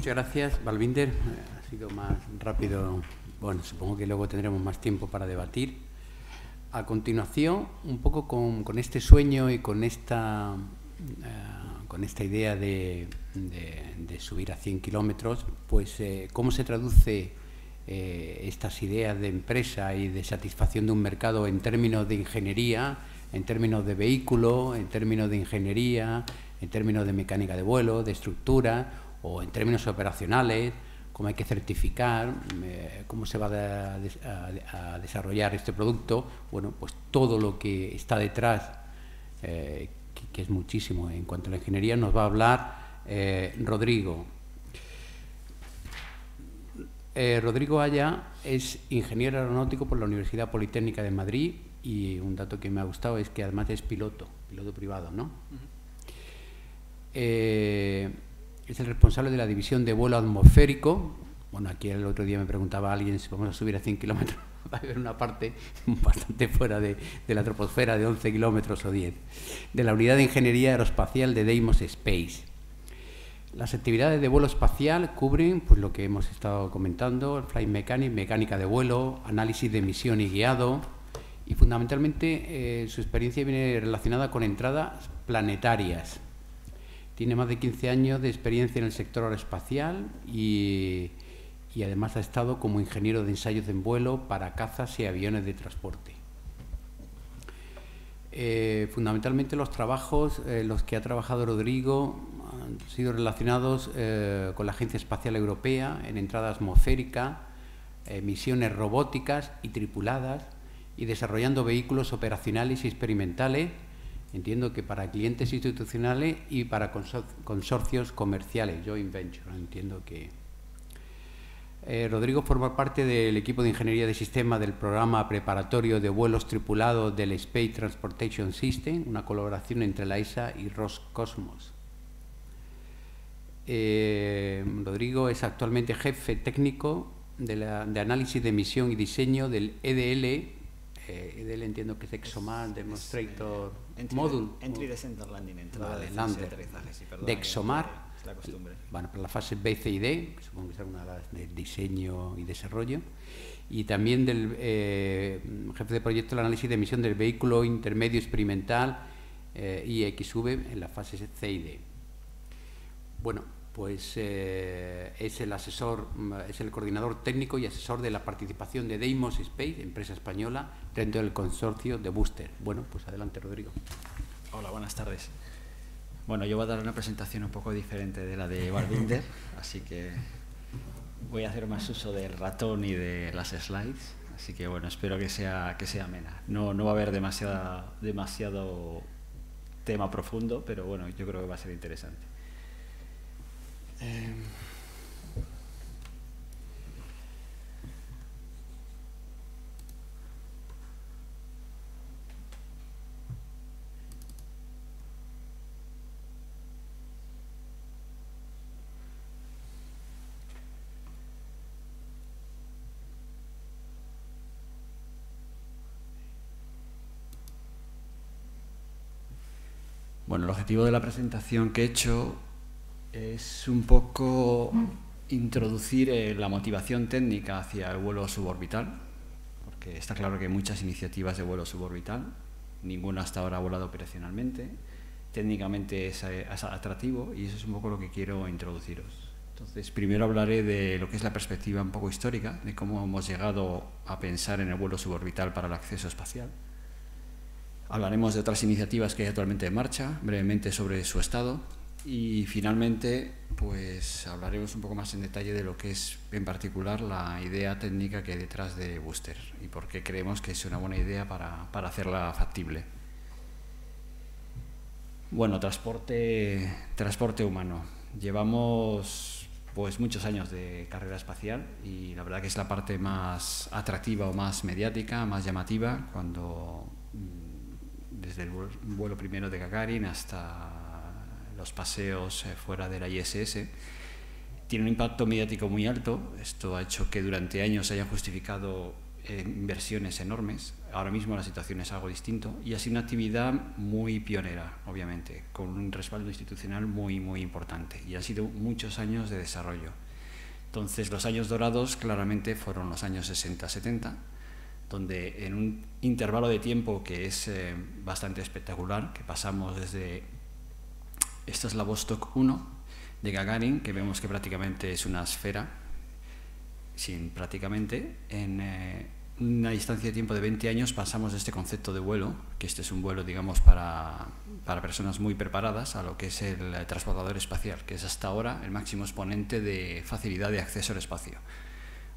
muchas gracias, Balvinder. Ha sido más rápido. Bueno, supongo que luego tendremos más tiempo para debatir. A continuación, un poco con este sueño y con esta idea de subir a 100 kilómetros, pues cómo se traduce estas ideas de empresa y de satisfacción de un mercado en términos de ingeniería, en términos de vehículo, en términos de ingeniería, en términos de mecánica de vuelo, de estructura, o en términos operacionales, cómo hay que certificar, cómo se va a desarrollar este producto. Bueno, pues todo lo que está detrás, que es muchísimo en cuanto a la ingeniería, nos va a hablar Rodrigo. Rodrigo Aya es ingeniero aeronáutico por la Universidad Politécnica de Madrid, y un dato que me ha gustado es que además es piloto privado, ¿no? Es el responsable de la división de vuelo atmosférico. Bueno, aquí el otro día me preguntaba alguien si vamos a subir a 100 kilómetros. Va a haber una parte bastante fuera de la troposfera, de 11 kilómetros o 10, de la unidad de ingeniería aeroespacial de Deimos Space. Las actividades de vuelo espacial cubren pues lo que hemos estado comentando: el flight mechanics, mecánica de vuelo, análisis de emisión y guiado, y fundamentalmente su experiencia viene relacionada con entradas planetarias. Tiene más de 15 años de experiencia en el sector aeroespacial y además ha estado como ingeniero de ensayos en vuelo para cazas y aviones de transporte. Fundamentalmente los trabajos los que ha trabajado Rodrigo han sido relacionados con la Agencia Espacial Europea en entrada atmosférica, misiones robóticas y tripuladas, y desarrollando vehículos operacionales y experimentales, entiendo que para clientes institucionales y para consorcios comerciales, joint venture, entiendo que... Rodrigo forma parte del equipo de ingeniería de sistemas del programa preparatorio de vuelos tripulados del Space Transportation System, una colaboración entre la ESA y Roscosmos. Rodrigo es actualmente jefe técnico de análisis de emisión y diseño del EDL. EDL entiendo que es ExoMar Demonstrator Module. Entry Descent Landing, entrada de aterrizaje, sí, perdón. De ExoMar. Es la costumbre. Bueno, para la fase B, C y D, que supongo que será una de las de diseño y desarrollo. Y también del jefe de proyecto de análisis de emisión del vehículo intermedio experimental IXV en la fase C y D. Bueno, pues es el asesor, es el coordinador técnico y asesor de la participación de Deimos Space, empresa española, dentro del consorcio de Booster. Bueno, pues adelante, Rodrigo. Hola, buenas tardes. Bueno, yo voy a dar una presentación un poco diferente de la de Balvinder, así que voy a hacer más uso del ratón y de las slides, así que bueno, espero que sea amena. No va a haber demasiado tema profundo, pero bueno, yo creo que va a ser interesante. Bueno, el objetivo de la presentación que he hecho es un poco introducir la motivación técnica hacia el vuelo suborbital, porque está claro que hay muchas iniciativas de vuelo suborbital, ninguna hasta ahora ha volado operacionalmente, técnicamente es atractivo, y eso es un poco lo que quiero introduciros. Entonces, primero hablaré de lo que es la perspectiva un poco histórica, de cómo hemos llegado a pensar en el vuelo suborbital para el acceso espacial. Hablaremos de otras iniciativas que hay actualmente en marcha, brevemente sobre su estado, y finalmente pues hablaremos un poco más en detalle de lo que es en particular la idea técnica que hay detrás de Booster y por qué creemos que es una buena idea para hacerla factible. Bueno, transporte humano. Llevamos pues muchos años de carrera espacial y la verdad que es la parte más atractiva o más mediática, más llamativa, cuando desde el vuelo primero de Gagarin hasta los paseos fuera de la ISS, tiene un impacto mediático muy alto. Esto ha hecho que durante años se hayan justificado inversiones enormes. Ahora mismo la situación es algo distinto y ha sido una actividad muy pionera, obviamente, con un respaldo institucional muy, muy importante, y han sido muchos años de desarrollo. Entonces, los años dorados claramente fueron los años 60-70, donde en un intervalo de tiempo que es bastante espectacular, que pasamos desde, esta es la Vostok 1 de Gagarin, que vemos que prácticamente es una esfera, sin prácticamente, en una distancia de tiempo de 20 años pasamos de este concepto de vuelo, que este es un vuelo, digamos, para personas muy preparadas, a lo que es el transportador espacial, que es hasta ahora el máximo exponente de facilidad de acceso al espacio,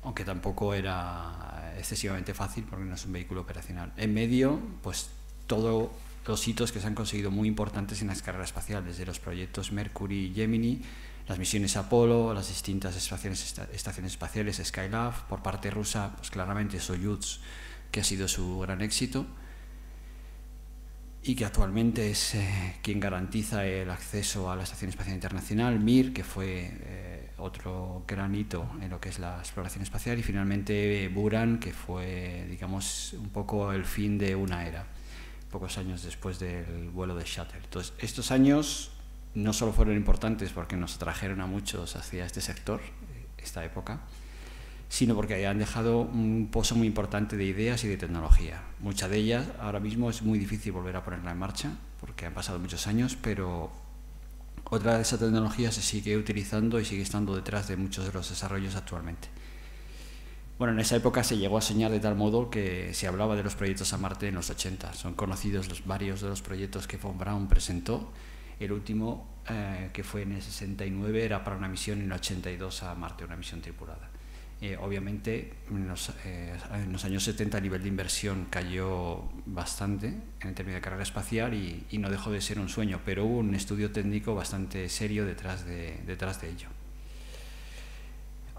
aunque tampoco era excesivamente fácil porque no es un vehículo operacional. En medio, pues todos los hitos que se han conseguido muy importantes en la carrera espacial, desde los proyectos Mercury y Gemini, las misiones Apolo, las distintas estaciones espaciales, Skylab, por parte rusa, pues claramente Soyuz, que ha sido su gran éxito y que actualmente es quien garantiza el acceso a la Estación Espacial Internacional, Mir, que fue otro gran hito en lo que es la exploración espacial, y finalmente Buran, que fue, digamos, un poco el fin de una era, pocos años después del vuelo de Shuttle. Entonces, estos años no solo fueron importantes porque nos atrajeron a muchos hacia este sector, esta época, sino porque han dejado un pozo muy importante de ideas y de tecnología. Muchas de ellas ahora mismo es muy difícil volver a ponerla en marcha porque han pasado muchos años, pero otra de esa tecnología se sigue utilizando y sigue estando detrás de muchos de los desarrollos actualmente. Bueno, en esa época se llegó a soñar de tal modo que se hablaba de los proyectos a Marte en los 80. Son conocidos varios de los proyectos que von Braun presentó. El último, que fue en el 69, era para una misión en el 82 a Marte, una misión tripulada. Obviamente, en los años 70 el nivel de inversión cayó bastante en el término de carrera espacial y no dejó de ser un sueño, pero hubo un estudio técnico bastante serio detrás de ello.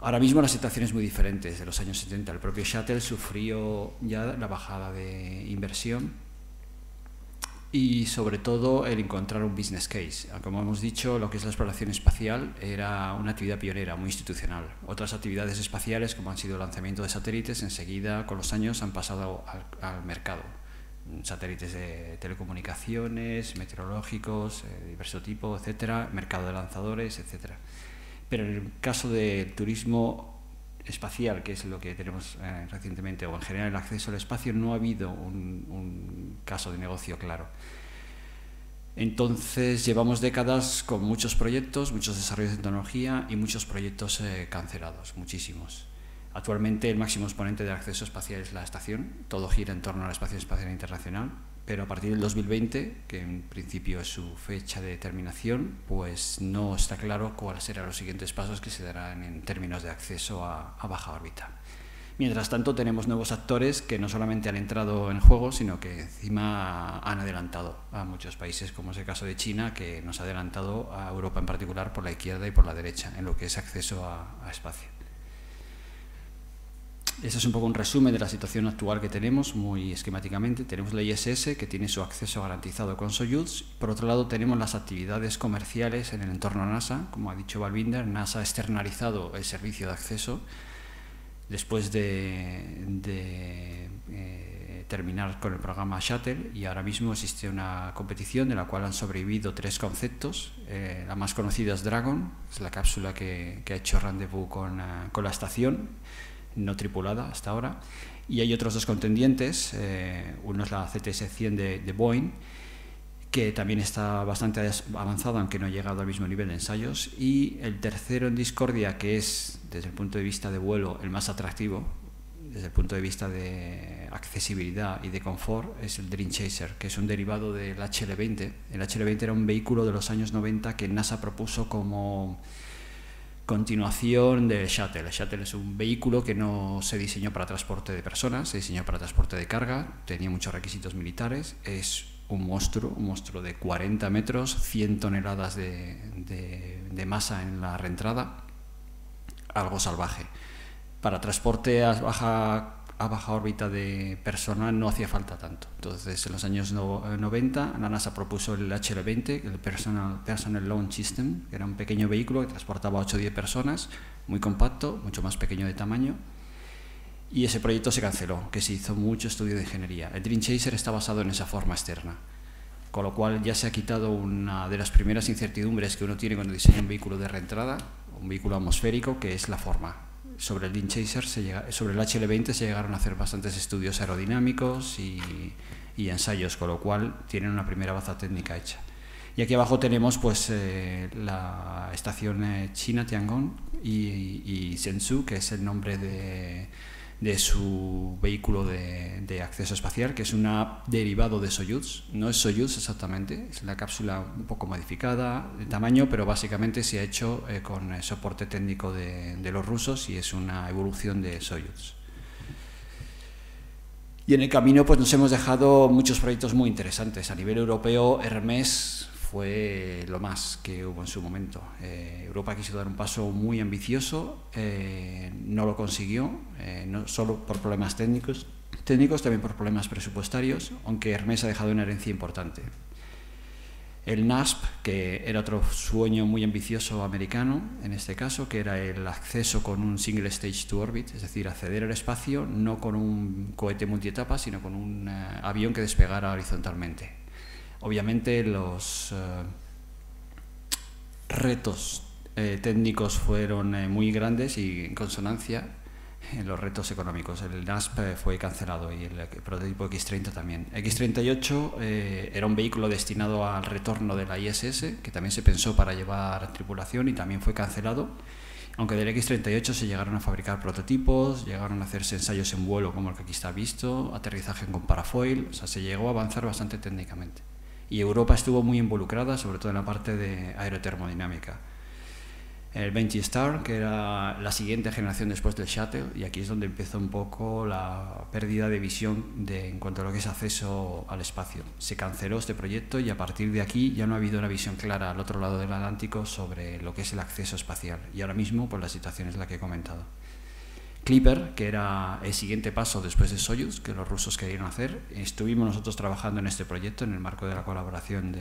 Ahora mismo la situación es muy diferente. Desde los años 70 el propio Shuttle sufrió ya la bajada de inversión y sobre todo el encontrar un business case. Como hemos dicho, lo que es la exploración espacial era una actividad pionera, muy institucional. Otras actividades espaciales, como han sido el lanzamiento de satélites, enseguida con los años han pasado al mercado. Satélites de telecomunicaciones, meteorológicos, de diverso tipo, etcétera, mercado de lanzadores, etcétera. Pero en el caso del turismo espacial, que es lo que tenemos recientemente, o en general el acceso al espacio, no ha habido un caso de negocio claro. Entonces llevamos décadas con muchos proyectos, muchos desarrollos de tecnología y muchos proyectos cancelados, muchísimos. Actualmente el máximo exponente del acceso espacial es la estación, todo gira en torno a la Estación Espacial Internacional, pero a partir del 2020, que en principio es su fecha de terminación, pues no está claro cuáles serán los siguientes pasos que se darán en términos de acceso a baja órbita. Mientras tanto, tenemos nuevos actores que no solamente han entrado en juego, sino que encima han adelantado a muchos países, como es el caso de China, que nos ha adelantado a Europa en particular por la izquierda y por la derecha, en lo que es acceso a espacio. Ese es un poco un resumen de la situación actual que tenemos, muy esquemáticamente. Tenemos la ISS, que tiene su acceso garantizado con Soyuz. Por otro lado, tenemos las actividades comerciales en el entorno NASA. Como ha dicho Balbinder, NASA ha externalizado el servicio de acceso después de terminar con el programa Shuttle, y ahora mismo existe una competición de la cual han sobrevivido 3 conceptos. La más conocida es Dragon, es la cápsula que ha hecho rendezvous con la estación, no tripulada hasta ahora, y hay otros 2 contendientes. Uno es la CTS-100 de Boeing, que también está bastante avanzada, aunque no ha llegado al mismo nivel de ensayos, y el tercero en discordia, que es desde el punto de vista de vuelo el más atractivo, desde el punto de vista de accesibilidad y de confort, es el Dream Chaser, que es un derivado del HL-20. El HL-20 era un vehículo de los años 90 que NASA propuso como continuación del Shuttle. El Shuttle es un vehículo que no se diseñó para transporte de personas, se diseñó para transporte de carga, tenía muchos requisitos militares, es un monstruo de 40 metros, 100 toneladas de masa en la reentrada, algo salvaje. Para transporte a baja órbita de personal no hacía falta tanto. Entonces, en los años 90, la NASA propuso el HL-20, el Personal Launch System, que era un pequeño vehículo que transportaba 8 o 10 personas, muy compacto, mucho más pequeño de tamaño, y ese proyecto se canceló, que se hizo mucho estudio de ingeniería. El Dream Chaser está basado en esa forma externa, con lo cual ya se ha quitado una de las primeras incertidumbres que uno tiene cuando diseña un vehículo de reentrada, un vehículo atmosférico, que es la forma. Sobre el Dream Chaser, sobre el HL20 se llegaron a hacer bastantes estudios aerodinámicos y ensayos, con lo cual tienen una primera baza técnica hecha. Y aquí abajo tenemos pues la estación china Tiangong y Shenzhou, que es el nombre de su vehículo de acceso espacial, que es un derivado de Soyuz. No es Soyuz exactamente, es la cápsula un poco modificada de tamaño, pero básicamente se ha hecho con soporte técnico de los rusos y es una evolución de Soyuz. Y en el camino pues nos hemos dejado muchos proyectos muy interesantes. A nivel europeo, Hermes fue lo más que hubo en su momento. Europa quiso dar un paso muy ambicioso, no lo consiguió, no solo por problemas técnicos, también por problemas presupuestarios, aunque Hermes ha dejado una herencia importante. El NASP, que era otro sueño muy ambicioso americano, en este caso, que era el acceso con un single stage to orbit, es decir, acceder al espacio no con un cohete multietapa, sino con un avión que despegara horizontalmente. Obviamente los retos técnicos fueron muy grandes y en consonancia los retos económicos. El NASP fue cancelado y el prototipo X-30 también. X-38 era un vehículo destinado al retorno de la ISS, que también se pensó para llevar tripulación y también fue cancelado. Aunque del X-38 se llegaron a fabricar prototipos, llegaron a hacerse ensayos en vuelo como el que aquí está visto, aterrizaje con parafoil, o sea, se llegó a avanzar bastante técnicamente. Y Europa estuvo muy involucrada, sobre todo en la parte de aerotermodinámica. El Benji Star, que era la siguiente generación después del Shuttle, y aquí es donde empezó un poco la pérdida de visión en cuanto a lo que es acceso al espacio. Se canceló este proyecto y a partir de aquí ya no ha habido una visión clara al otro lado del Atlántico sobre lo que es el acceso espacial. Y ahora mismo pues la situación es la que he comentado. Clipper, que era el siguiente paso después de Soyuz, que los rusos querían hacer. Estuvimos nosotros trabajando en este proyecto en el marco de la colaboración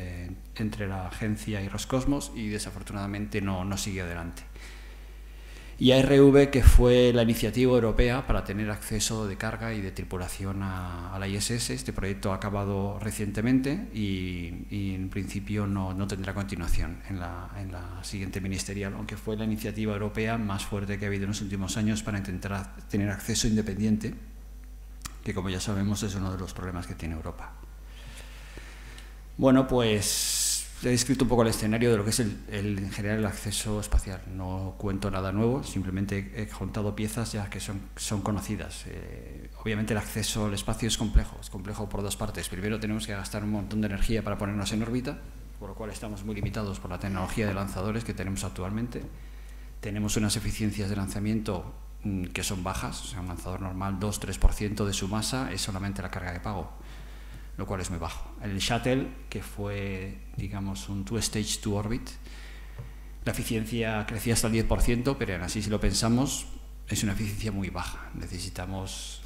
entre la agencia y Roscosmos y desafortunadamente no siguió adelante. Y ARV, que fue la iniciativa europea para tener acceso de carga y de tripulación a la ISS. Este proyecto ha acabado recientemente y en principio no tendrá continuación en la siguiente ministerial, aunque fue la iniciativa europea más fuerte que ha habido en los últimos años para intentar tener acceso independiente, que como ya sabemos es uno de los problemas que tiene Europa. Bueno, pues he descrito un poco el escenario de lo que es en general el acceso espacial. No cuento nada nuevo, simplemente he juntado piezas ya que son conocidas. Obviamente el acceso al espacio es complejo por dos partes. Primero tenemos que gastar un montón de energía para ponernos en órbita, por lo cual estamos muy limitados por la tecnología de lanzadores que tenemos actualmente. Tenemos unas eficiencias de lanzamiento que son bajas, o sea, un lanzador normal 2-3% de su masa es solamente la carga de pago, lo cual es muy bajo. El Shuttle, que fue, digamos, un two-stage to orbit, la eficiencia crecía hasta el 10%, pero aún así, si lo pensamos, es una eficiencia muy baja. Necesitamos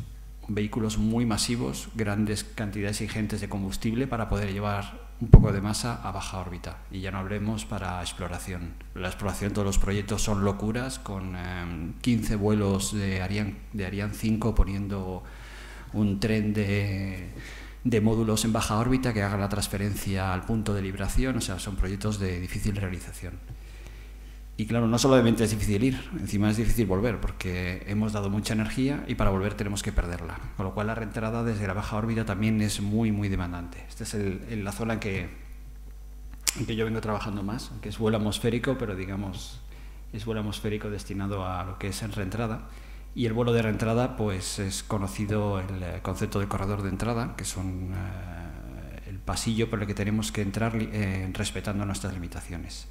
vehículos muy masivos, grandes cantidades ingentes de combustible para poder llevar un poco de masa a baja órbita. Y ya no hablemos para exploración. La exploración, todos los proyectos son locuras, con 15 vuelos de Ariane 5 poniendo un tren de módulos en baja órbita que hagan la transferencia al punto de libración, o sea, son proyectos de difícil realización. Y claro, no solamente es difícil ir, encima es difícil volver, porque hemos dado mucha energía y para volver tenemos que perderla. Con lo cual la reentrada desde la baja órbita también es muy, muy demandante. Esta es la zona en que yo vengo trabajando más, que es vuelo atmosférico, pero digamos, es vuelo atmosférico destinado a lo que es en reentrada. Y el vuelo de reentrada, pues es conocido el concepto de corredor de entrada, que son el pasillo por el que tenemos que entrar respetando nuestras limitaciones.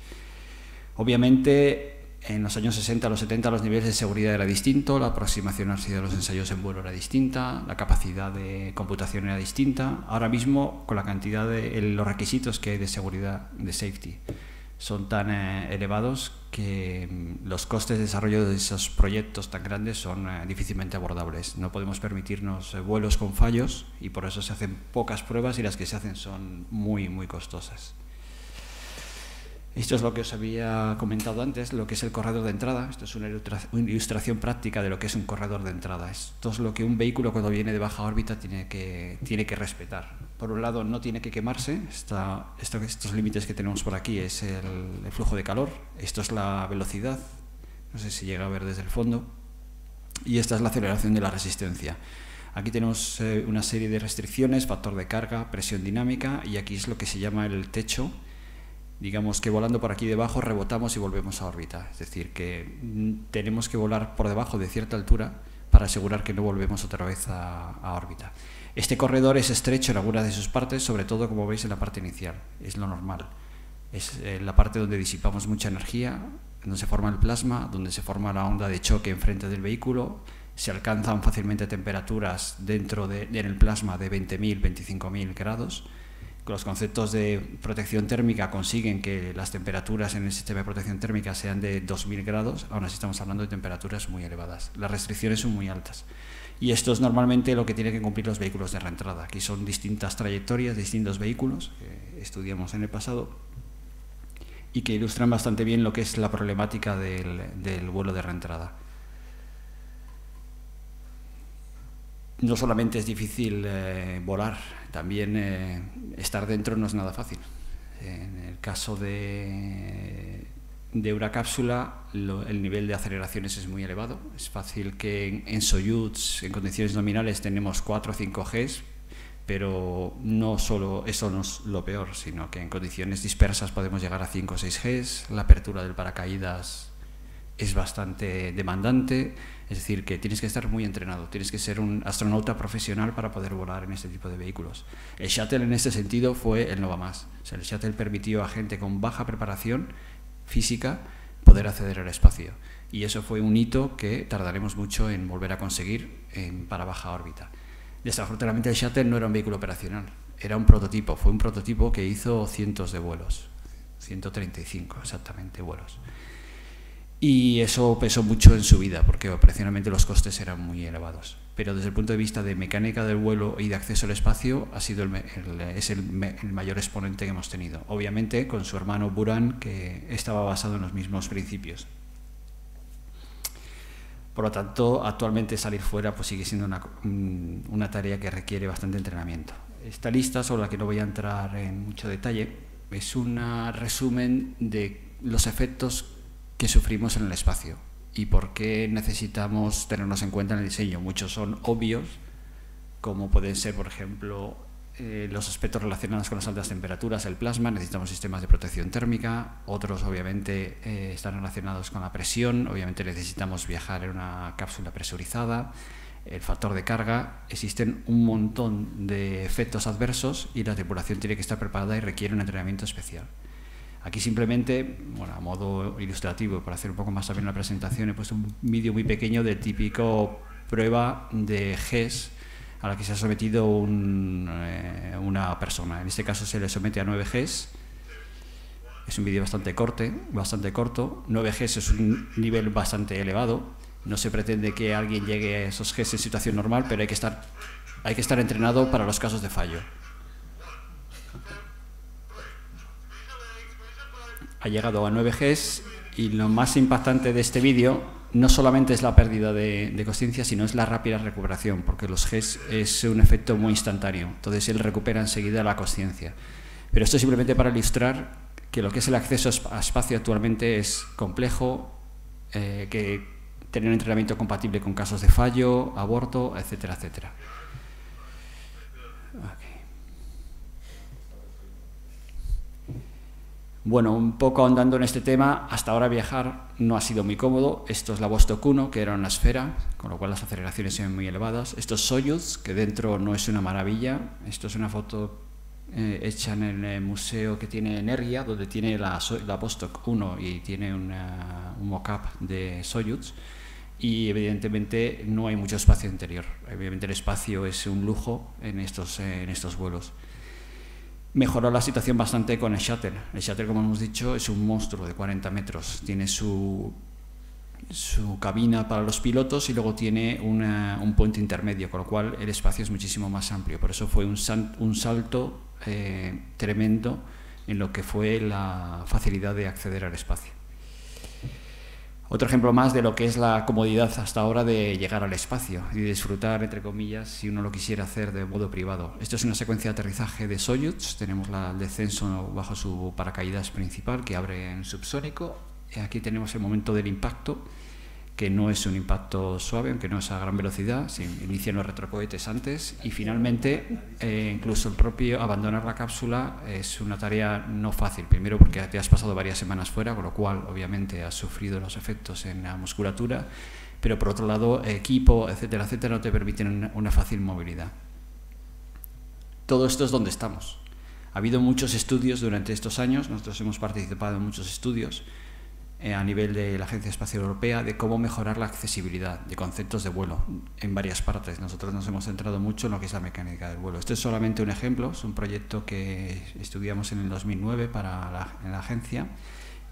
Obviamente, en los años 60 a los 70 los niveles de seguridad era distinto, la aproximación hacia los ensayos en vuelo era distinta, la capacidad de computación era distinta. Ahora mismo, con la cantidad de los requisitos que hay de seguridad, de safety, son tan elevados que los costes de desarrollo de esos proyectos tan grandes son difícilmente abordables. No podemos permitirnos vuelos con fallos y por eso se hacen pocas pruebas y las que se hacen son muy, muy costosas. Esto es lo que os había comentado antes, lo que es el corredor de entrada. Esto es una ilustración práctica de lo que es un corredor de entrada. Esto es lo que un vehículo cuando viene de baja órbita tiene que respetar. Por un lado, no tiene que quemarse. Estos límites que tenemos por aquí es el flujo de calor. Esto es la velocidad. No sé si llega a ver desde el fondo. Y esta es la aceleración de la resistencia. Aquí tenemos una serie de restricciones, factor de carga, presión dinámica, y aquí es lo que se llama el techo. Digamos que volando por aquí debajo rebotamos y volvemos a órbita. Es decir, que tenemos que volar por debajo de cierta altura para asegurar que no volvemos otra vez a órbita. Este corredor es estrecho en algunas de sus partes, sobre todo como veis en la parte inicial. Es lo normal. Es la parte donde disipamos mucha energía, donde se forma el plasma, donde se forma la onda de choque enfrente del vehículo. Se alcanzan fácilmente temperaturas en el plasma de 20.000, 25.000 grados. Los conceptos de protección térmica consiguen que las temperaturas en el sistema de protección térmica sean de 2.000 grados, aún así estamos hablando de temperaturas muy elevadas. Las restricciones son muy altas. Y esto es normalmente lo que tienen que cumplir los vehículos de reentrada. Aquí son distintas trayectorias, distintos vehículos que estudiamos en el pasado y que ilustran bastante bien lo que es la problemática del vuelo de reentrada. No solamente es difícil volar, también estar dentro no es nada fácil. En el caso de una cápsula, el nivel de aceleraciones es muy elevado. Es fácil que en Soyuz, en condiciones nominales, tenemos 4 o 5 Gs, pero no solo eso no es lo peor, sino que en condiciones dispersas podemos llegar a 5 o 6 Gs. La apertura del paracaídas es bastante demandante, es decir, que tienes que estar muy entrenado, tienes que ser un astronauta profesional para poder volar en este tipo de vehículos. El Shuttle en este sentido fue el Novamás. O sea, el Shuttle permitió a gente con baja preparación física poder acceder al espacio, y eso fue un hito que tardaremos mucho en volver a conseguir para baja órbita. Desafortunadamente el Shuttle no era un vehículo operacional, era un prototipo, fue un prototipo que hizo cientos de vuelos, 135 exactamente vuelos. Y eso pesó mucho en su vida, porque operacionalmente los costes eran muy elevados. Pero desde el punto de vista de mecánica del vuelo y de acceso al espacio, ha sido el mayor exponente que hemos tenido. Obviamente con su hermano Buran, que estaba basado en los mismos principios. Por lo tanto, actualmente salir fuera pues sigue siendo una tarea que requiere bastante entrenamiento. Esta lista, sobre la que no voy a entrar en mucho detalle, es un resumen de los efectos que sufrimos en el espacio y por qué necesitamos tenernos en cuenta en el diseño. Muchos son obvios, como pueden ser, por ejemplo, los aspectos relacionados con las altas temperaturas, el plasma, necesitamos sistemas de protección térmica. Otros, obviamente, están relacionados con la presión, obviamente necesitamos viajar en una cápsula presurizada, el factor de carga. Existen un montón de efectos adversos y la tripulación tiene que estar preparada y requiere un entrenamiento especial. Aquí simplemente, bueno, a modo ilustrativo, para hacer un poco más también la presentación, he puesto un vídeo muy pequeño de típico prueba de Gs a la que se ha sometido una persona. En este caso se le somete a 9 Gs. Es un vídeo bastante corto. 9 Gs es un nivel bastante elevado. No se pretende que alguien llegue a esos Gs en situación normal, pero hay que estar entrenado para los casos de fallo. Ha llegado a 9 Gs y lo más impactante de este vídeo no solamente es la pérdida de conciencia, sino es la rápida recuperación, porque los Gs es un efecto muy instantáneo, entonces él recupera enseguida la conciencia. Pero esto es simplemente para ilustrar que lo que es el acceso a espacio actualmente es complejo, que tener un entrenamiento compatible con casos de fallo, aborto, etcétera, etcétera. Okay. Bueno, un poco ahondando en este tema, hasta ahora viajar no ha sido muy cómodo. Esto es la Vostok 1, que era una esfera, con lo cual las aceleraciones son muy elevadas. Esto es Soyuz, que dentro no es una maravilla. Esto es una foto hecha en el museo que tiene Energia, donde tiene la Vostok 1 y tiene un mock-up de Soyuz. Y evidentemente no hay mucho espacio interior. Obviamente el espacio es un lujo en estos vuelos. Mejoró la situación bastante con el Shuttle. El Shuttle, como hemos dicho, es un monstruo de 40 metros. Tiene su cabina para los pilotos y luego tiene un puente intermedio, con lo cual el espacio es muchísimo más amplio. Por eso fue un salto tremendo en lo que fue la facilidad de acceder al espacio. Otro ejemplo más de lo que es la comodidad hasta ahora de llegar al espacio y disfrutar, entre comillas, si uno lo quisiera hacer de modo privado. Esto es una secuencia de aterrizaje de Soyuz. Tenemos el descenso bajo su paracaídas principal que abre en subsónico. Aquí tenemos el momento del impacto, que no es un impacto suave, aunque no es a gran velocidad, se inician los retrocohetes antes y finalmente incluso el propio abandonar la cápsula es una tarea no fácil, primero porque te has pasado varias semanas fuera, con lo cual obviamente has sufrido los efectos en la musculatura, pero por otro lado equipo, etcétera, etcétera, no te permiten una fácil movilidad. Todo esto es donde estamos. Ha habido muchos estudios durante estos años, nosotros hemos participado en muchos estudios a nivel de la Agencia Espacial Europea de cómo mejorar la accesibilidad de conceptos de vuelo en varias partes. Nosotros nos hemos centrado mucho en lo que es la mecánica del vuelo. Este es solamente un ejemplo, es un proyecto que estudiamos en el 2009 en la agencia,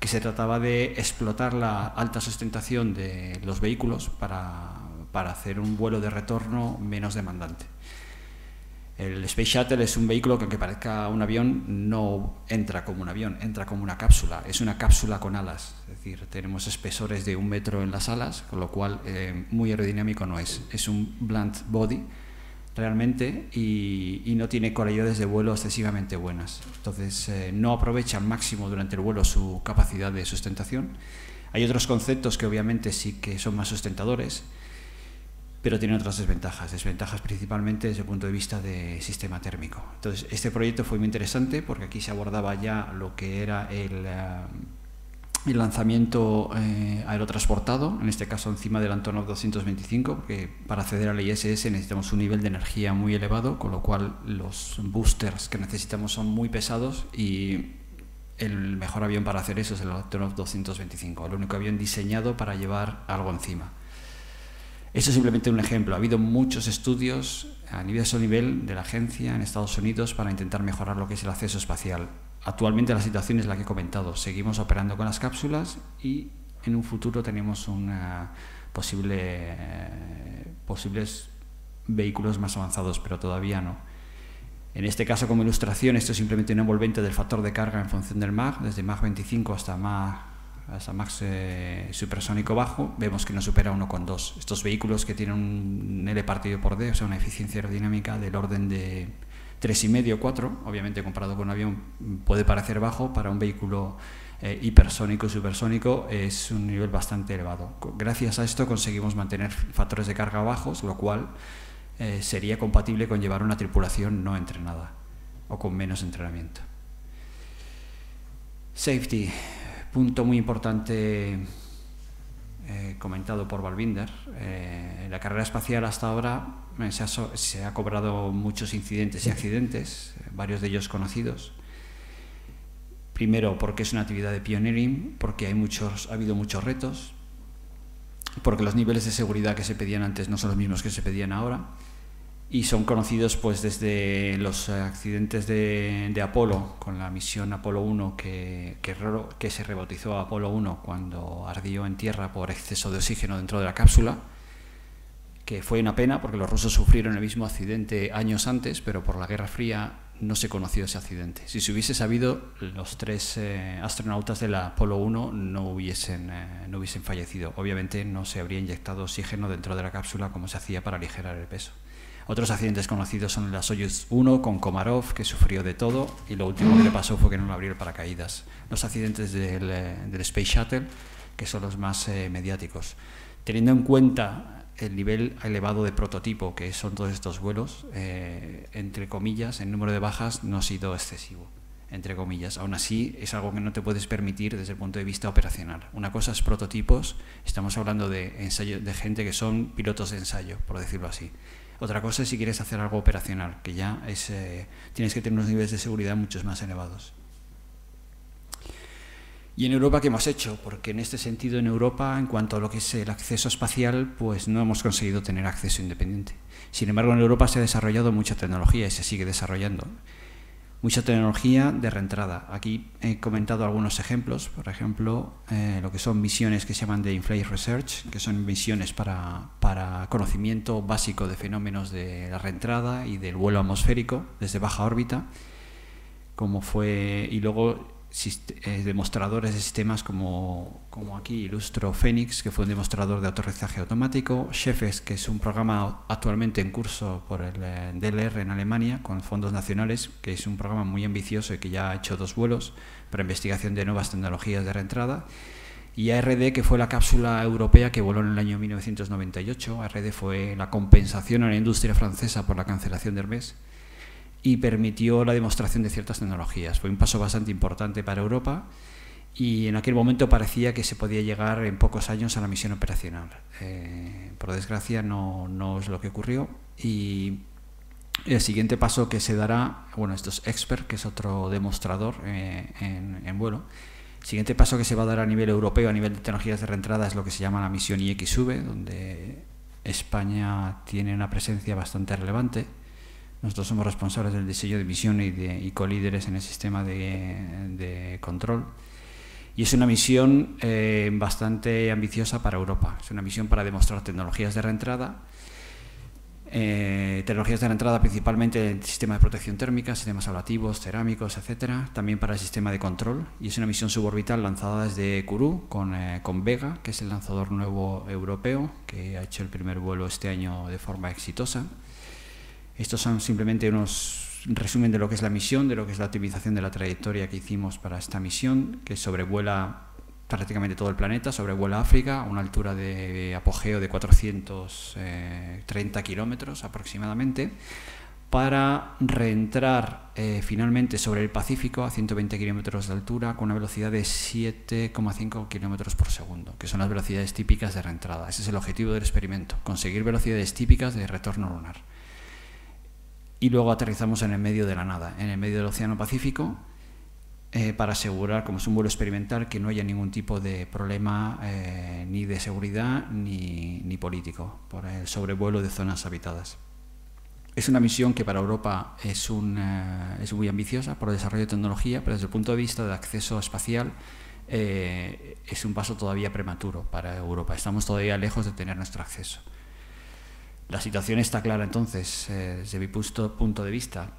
que se trataba de explotar la alta sustentación de los vehículos para hacer un vuelo de retorno menos demandante. El Space Shuttle es un vehículo que, aunque parezca un avión, no entra como un avión, entra como una cápsula. Es una cápsula con alas, es decir, tenemos espesores de 1 metro en las alas, con lo cual muy aerodinámico no es. Es un blunt body realmente y no tiene cualidades de vuelo excesivamente buenas. Entonces no aprovecha al máximo durante el vuelo su capacidad de sustentación. Hay otros conceptos que obviamente sí que son más sustentadores, pero tiene otras desventajas principalmente desde el punto de vista de sistema térmico. Entonces, este proyecto fue muy interesante porque aquí se abordaba ya lo que era el lanzamiento aerotransportado, en este caso encima del Antonov 225, porque para acceder al ISS necesitamos un nivel de energía muy elevado, con lo cual los boosters que necesitamos son muy pesados y el mejor avión para hacer eso es el Antonov 225, el único avión diseñado para llevar algo encima. Esto es simplemente un ejemplo. Ha habido muchos estudios a nivel de la agencia en Estados Unidos para intentar mejorar lo que es el acceso espacial. Actualmente la situación es la que he comentado. Seguimos operando con las cápsulas y en un futuro tenemos posibles vehículos más avanzados, pero todavía no. En este caso, como ilustración, esto es simplemente un envolvente del factor de carga en función del Mach, desde Mach 25 hasta Mach supersónico bajo, vemos que no supera 1,2. Estos vehículos que tienen un L partido por D, o sea, una eficiencia aerodinámica del orden de 3,5 o 4, obviamente comparado con un avión puede parecer bajo, para un vehículo hipersónico y supersónico es un nivel bastante elevado. Gracias a esto conseguimos mantener factores de carga bajos, lo cual sería compatible con llevar una tripulación no entrenada o con menos entrenamiento. Safety. Punto muy importante comentado por Balbinder. En la carrera espacial hasta ahora se ha cobrado muchos incidentes y accidentes, varios de ellos conocidos. Primero, porque es una actividad de pioneering, porque ha habido muchos retos, porque los niveles de seguridad que se pedían antes no son los mismos que se pedían ahora. Y son conocidos pues desde los accidentes de Apolo, con la misión Apolo 1 que se rebautizó Apolo 1 cuando ardió en tierra por exceso de oxígeno dentro de la cápsula, que fue una pena porque los rusos sufrieron el mismo accidente años antes, pero por la Guerra Fría no se conoció ese accidente. Si se hubiese sabido, los 3 astronautas de la Apolo 1 no hubiesen fallecido. Obviamente no se habría inyectado oxígeno dentro de la cápsula como se hacía para aligerar el peso. Otros accidentes conocidos son la Soyuz 1 con Komarov, que sufrió de todo, y lo último que le pasó fue que no le abrió el paracaídas. Los accidentes del Space Shuttle, que son los más mediáticos. Teniendo en cuenta el nivel elevado de prototipo que son todos estos vuelos, entre comillas, el número de bajas no ha sido excesivo, entre comillas. Aún así, es algo que no te puedes permitir desde el punto de vista operacional. Una cosa es prototipos, estamos hablando de ensayo, de gente que son pilotos de ensayo, por decirlo así. Otra cosa es si quieres hacer algo operacional, que ya tienes que tener unos niveles de seguridad muchos más elevados. ¿Y en Europa qué hemos hecho? Porque en este sentido en Europa, en cuanto a lo que es el acceso espacial, pues no hemos conseguido tener acceso independiente. Sin embargo, en Europa se ha desarrollado mucha tecnología y se sigue desarrollando. Mucha tecnología de reentrada. Aquí he comentado algunos ejemplos, por ejemplo, lo que son misiones que se llaman de In-Flight Research, que son misiones para conocimiento básico de fenómenos de la reentrada y del vuelo atmosférico desde baja órbita, y luego demostradores de sistemas como aquí ilustro Phoenix, que fue un demostrador de aterrizaje automático, Chefes, que es un programa actualmente en curso por el DLR en Alemania con fondos nacionales, que es un programa muy ambicioso y que ya ha hecho 2 vuelos para investigación de nuevas tecnologías de reentrada, y ARD, que fue la cápsula europea que voló en el año 1998. ARD fue la compensación a la industria francesa por la cancelación de Hermès y permitió la demostración de ciertas tecnologías. Fue un paso bastante importante para Europa y en aquel momento parecía que se podía llegar en pocos años a la misión operacional. Por desgracia no es lo que ocurrió, y el siguiente paso que se dará, bueno, esto es Expert, que es otro demostrador en vuelo. El siguiente paso que se va a dar a nivel europeo, a nivel de tecnologías de reentrada, es lo que se llama la misión IXV, donde España tiene una presencia bastante relevante. Nosotros somos responsables del diseño de misión y colíderes en el sistema de control. Y es una misión bastante ambiciosa para Europa. Es una misión para demostrar tecnologías de reentrada. Tecnologías de reentrada principalmente en sistema de protección térmica, sistemas ablativos, cerámicos, etcétera. También para el sistema de control. Y es una misión suborbital lanzada desde Kourou con Vega, que es el lanzador nuevo europeo, que ha hecho el primer vuelo este año de forma exitosa. Estos son simplemente unos resumen de lo que es la misión, de lo que es la optimización de la trayectoria que hicimos para esta misión, que sobrevuela prácticamente todo el planeta, sobrevuela África a una altura de apogeo de 430 kilómetros aproximadamente, para reentrar finalmente sobre el Pacífico a 120 kilómetros de altura con una velocidad de 7,5 kilómetros por segundo, que son las velocidades típicas de reentrada. Ese es el objetivo del experimento, conseguir velocidades típicas de retorno lunar. Y luego aterrizamos en el medio de la nada, en el medio del Océano Pacífico, para asegurar, como es un vuelo experimental, que no haya ningún tipo de problema ni de seguridad ni político por el sobrevuelo de zonas habitadas. Es una misión que para Europa es muy ambiciosa por el desarrollo de tecnología, pero desde el punto de vista de acceso espacial es un paso todavía prematuro para Europa. Estamos todavía lejos de tener nuestro acceso. La situación está clara entonces, desde mi punto de vista.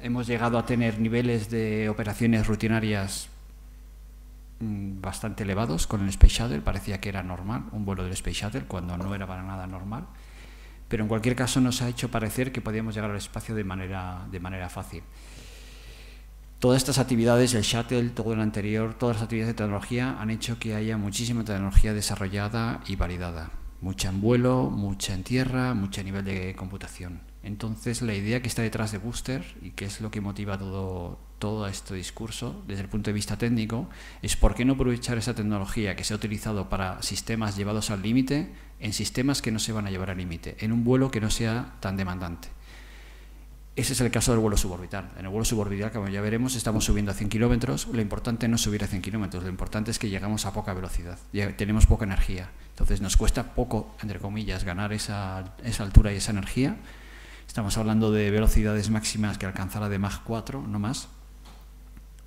Hemos llegado a tener niveles de operaciones rutinarias bastante elevados con el Space Shuttle. Parecía que era normal un vuelo del Space Shuttle cuando no era para nada normal. Pero en cualquier caso nos ha hecho parecer que podíamos llegar al espacio de manera fácil. Todas estas actividades, el Shuttle, todo lo anterior, todas las actividades de tecnología han hecho que haya muchísima tecnología desarrollada y validada. Mucha en vuelo, mucha en tierra, mucho a nivel de computación. Entonces la idea que está detrás de Booster, y que es lo que motiva todo este discurso desde el punto de vista técnico, es por qué no aprovechar esa tecnología que se ha utilizado para sistemas llevados al límite en sistemas que no se van a llevar al límite, en un vuelo que no sea tan demandante. Ese es el caso del vuelo suborbital. En el vuelo suborbital, como ya veremos, estamos subiendo a 100 kilómetros. Lo importante no es subir a 100 kilómetros, lo importante es que llegamos a poca velocidad, ya tenemos poca energía. Entonces nos cuesta poco, entre comillas, ganar esa altura y esa energía. Estamos hablando de velocidades máximas que alcanzará de Mach 4, no más.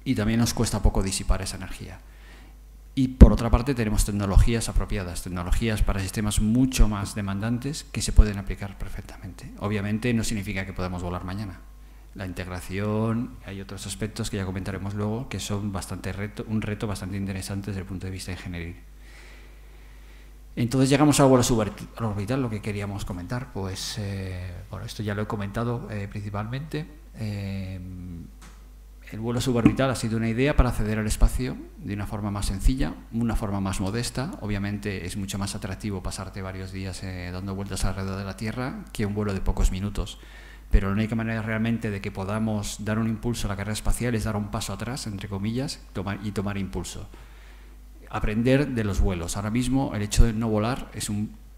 Y también nos cuesta poco disipar esa energía. Y por otra parte tenemos tecnologías apropiadas, tecnologías para sistemas mucho más demandantes que se pueden aplicar perfectamente. Obviamente no significa que podamos volar mañana. La integración, hay otros aspectos que ya comentaremos luego que son un reto bastante interesante desde el punto de vista ingenieril. Entonces llegamos al vuelo suborbital, lo que queríamos comentar, pues bueno, esto ya lo he comentado principalmente. El vuelo suborbital ha sido una idea para acceder al espacio de una forma más sencilla, una forma más modesta. Obviamente es mucho más atractivo pasarte varios días dando vueltas alrededor de la Tierra que un vuelo de pocos minutos. Pero la única manera realmente de que podamos dar un impulso a la carrera espacial es dar un paso atrás, entre comillas, y tomar impulso. Aprender de los vuelos. Ahora mismo el hecho de no volar es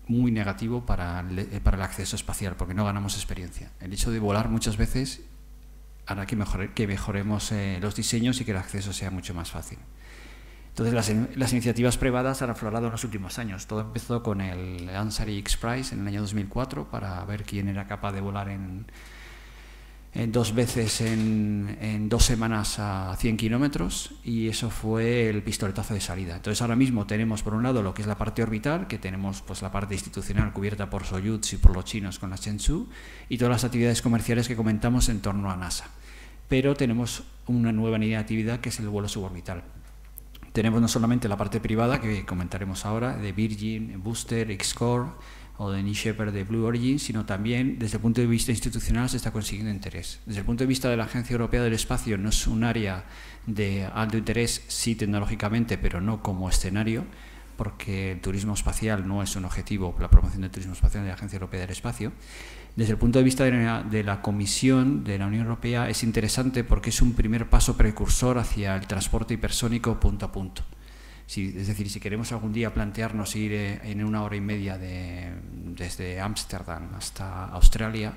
muy negativo para el acceso espacial, porque no ganamos experiencia. El hecho de volar muchas veces hará que mejoremos los diseños y que el acceso sea mucho más fácil. Entonces las iniciativas privadas han aflorado en los últimos años. Todo empezó con el Ansari X-Prize en el año 2004 para ver quién era capaz de volar dos veces en 2 semanas a 100 kilómetros, y eso fue el pistoletazo de salida. Entonces ahora mismo tenemos por un lado lo que es la parte orbital, que tenemos pues la parte institucional cubierta por Soyuz y por los chinos con la Shenzhou, y todas las actividades comerciales que comentamos en torno a NASA. pero tenemos una nueva iniciativa que es el vuelo suborbital. Tenemos no solamente la parte privada, que comentaremos ahora, de Virgin, Booster, Xcore o de New Shepard de Blue Origin, sino también desde el punto de vista institucional se está consiguiendo interés. Desde el punto de vista de la Agencia Europea del Espacio no es un área de alto interés, sí tecnológicamente, pero no como escenario, porque el turismo espacial no es un objetivo, la promoción del turismo espacial de la Agencia Europea del Espacio. Desde el punto de vista de la Comisión de la Unión Europea es interesante porque es un primer paso precursor hacia el transporte hipersónico punto a punto. Es decir, si queremos algún día plantearnos ir en 1 hora y media desde Ámsterdam hasta Australia,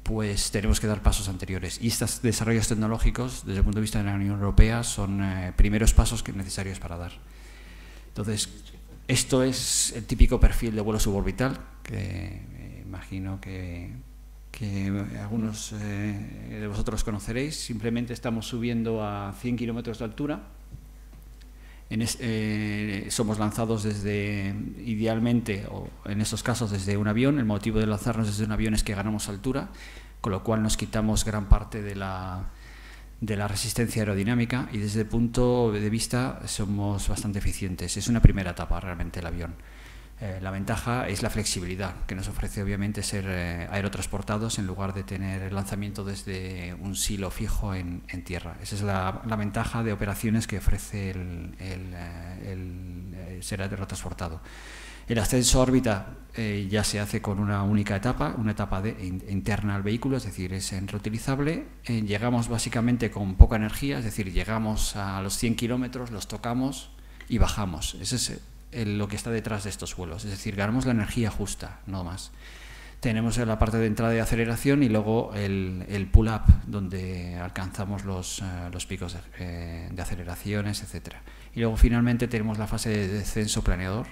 pues tenemos que dar pasos anteriores. Y estos desarrollos tecnológicos, desde el punto de vista de la Unión Europea, son primeros pasos necesarios para dar. Entonces, esto es el típico perfil de vuelo suborbital, que imagino que algunos de vosotros conoceréis. Simplemente estamos subiendo a 100 kilómetros de altura. Somos lanzados idealmente, o en estos casos desde un avión. El motivo de lanzarnos desde un avión es que ganamos altura, con lo cual nos quitamos gran parte de la resistencia aerodinámica, y desde el punto de vista somos bastante eficientes. Es una primera etapa realmente el avión. La ventaja es la flexibilidad que nos ofrece, obviamente, ser aerotransportados en lugar de tener el lanzamiento desde un silo fijo en tierra. Esa es la ventaja de operaciones que ofrece el ser aerotransportado. El ascenso a órbita ya se hace con una única etapa, una etapa interna al vehículo, es decir, es reutilizable. Llegamos básicamente con poca energía, es decir, llegamos a los 100 kilómetros, los tocamos y bajamos. Ese es lo que está detrás de estos vuelos, es decir, ganamos la energía justa, no más. Tenemos la parte de entrada y aceleración y luego el pull-up, donde alcanzamos los picos de aceleraciones, etc. Y luego finalmente tenemos la fase de descenso planeador,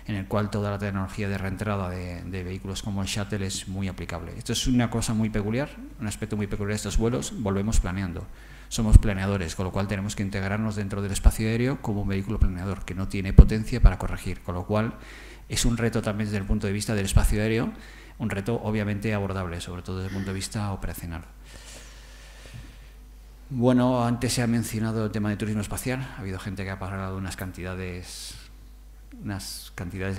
en el cual toda la tecnología de reentrada de vehículos como el Shuttle es muy aplicable. Esto es una cosa muy peculiar, un aspecto muy peculiar de estos vuelos. Volvemos planeando. Somos planeadores, con lo cual tenemos que integrarnos dentro del espacio aéreo como un vehículo planeador que no tiene potencia para corregir, con lo cual es un reto también desde el punto de vista del espacio aéreo, un reto obviamente abordable, sobre todo desde el punto de vista operacional. Bueno, antes se ha mencionado el tema de turismo espacial. Ha habido gente que ha pagado unas cantidades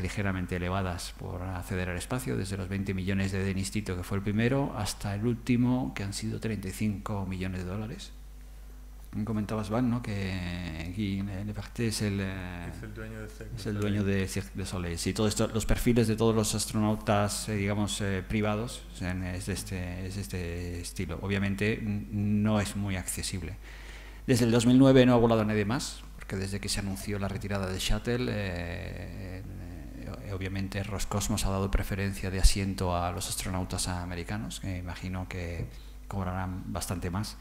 ligeramente elevadas por acceder al espacio, desde los 20 millones de Dennis Tito, que fue el primero, hasta el último, que han sido 35 millones de dólares. Comentabas, Van, ¿no?, que Guy Leverté es el dueño de Cirque du Soleil. Sí, todos los perfiles de todos los astronautas, digamos, privados, es de este estilo. Obviamente no es muy accesible. Desde el 2009 no ha volado nadie más, porque desde que se anunció la retirada del Shuttle, obviamente Roscosmos ha dado preferencia de asiento a los astronautas americanos, que imagino que cobrarán bastante más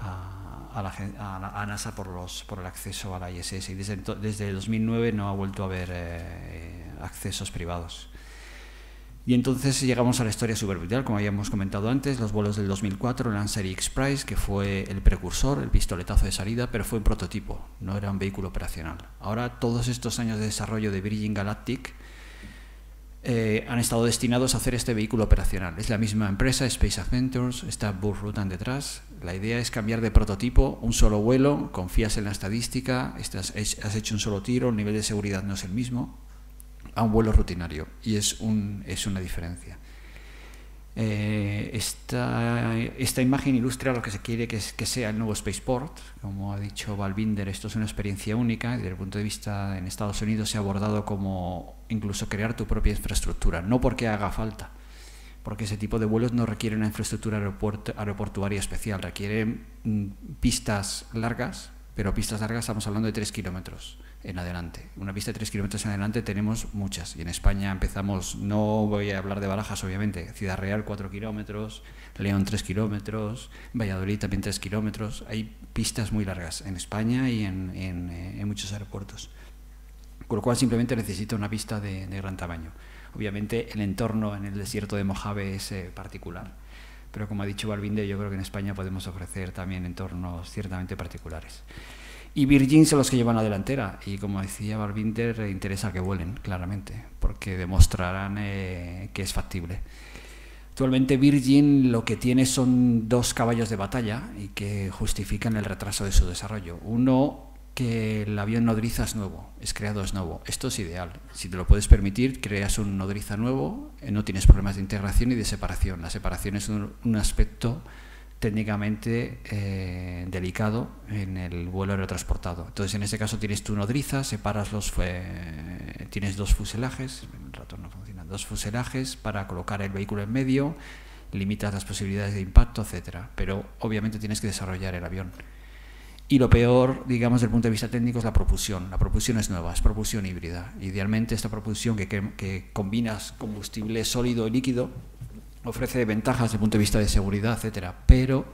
a NASA por el acceso a la ISS, y desde 2009 no ha vuelto a haber accesos privados. Y entonces llegamos a la historia suborbital, como habíamos comentado antes, los vuelos del 2004, el Lancer X-Prize, que fue el precursor, el pistoletazo de salida, pero fue un prototipo, no era un vehículo operacional. Ahora todos estos años de desarrollo de Virgin Galactic han estado destinados a hacer este vehículo operacional. Es la misma empresa, Space Adventures, está Buzz Rutan detrás. La idea es cambiar de prototipo, un solo vuelo, confías en la estadística, has hecho un solo tiro, el nivel de seguridad no es el mismo, a un vuelo rutinario, y es una diferencia. Esta imagen ilustra lo que se quiere que sea el nuevo Spaceport. Como ha dicho Balbinder, esto es una experiencia única. Desde el punto de vista, en Estados Unidos se ha abordado como incluso crear tu propia infraestructura, no porque haga falta, porque ese tipo de vuelos no requiere una infraestructura aeroportuaria especial, requieren pistas largas, pero pistas largas estamos hablando de 3 kilómetros en adelante. Una pista de 3 kilómetros en adelante tenemos muchas, y en España empezamos, no voy a hablar de Barajas obviamente, Ciudad Real 4 kilómetros, León 3 kilómetros, Valladolid también 3 kilómetros, hay pistas muy largas en España y en muchos aeropuertos, con lo cual simplemente necesita una pista de gran tamaño. Obviamente el entorno en el desierto de Mojave es particular, pero como ha dicho Balbinder, yo creo que en España podemos ofrecer también entornos ciertamente particulares. Y Virgin son los que llevan la delantera, y como decía Balbinder, interesa que vuelen, claramente, porque demostrarán que es factible. Actualmente Virgin lo que tiene son 2 caballos de batalla y que justifican el retraso de su desarrollo. Uno, que el avión nodriza es nuevo, es nuevo. Esto es ideal. Si te lo puedes permitir, creas un nodriza nuevo, no tienes problemas de integración y de separación. La separación es un aspecto técnicamente delicado en el vuelo aerotransportado. Entonces, en este caso tienes tu nodriza, separas tienes 2 fuselajes, el ratón no funciona, 2 fuselajes para colocar el vehículo en medio, limitas las posibilidades de impacto, etcétera. Pero obviamente tienes que desarrollar el avión. Y lo peor, digamos, desde el punto de vista técnico, es la propulsión. La propulsión es nueva, es propulsión híbrida. Idealmente, esta propulsión que combinas combustible sólido y líquido ofrece ventajas desde el punto de vista de seguridad, etcétera. Pero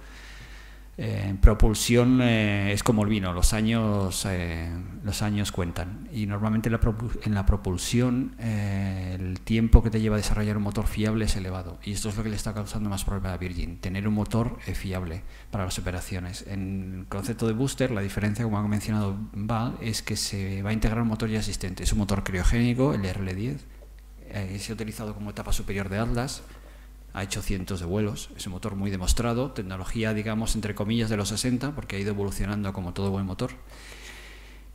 propulsión es como el vino, los años cuentan. Y normalmente en la propulsión el tiempo que te lleva a desarrollar un motor fiable es elevado. Y esto es lo que le está causando más problema a Virgin, tener un motor fiable para las operaciones. En el concepto de booster, la diferencia, como ha mencionado Val, es que se va a integrar un motor ya existente. Es un motor criogénico, el RL10, se ha utilizado como etapa superior de Atlas. Ha hecho cientos de vuelos, es un motor muy demostrado, tecnología, digamos, entre comillas, de los 60, porque ha ido evolucionando como todo buen motor.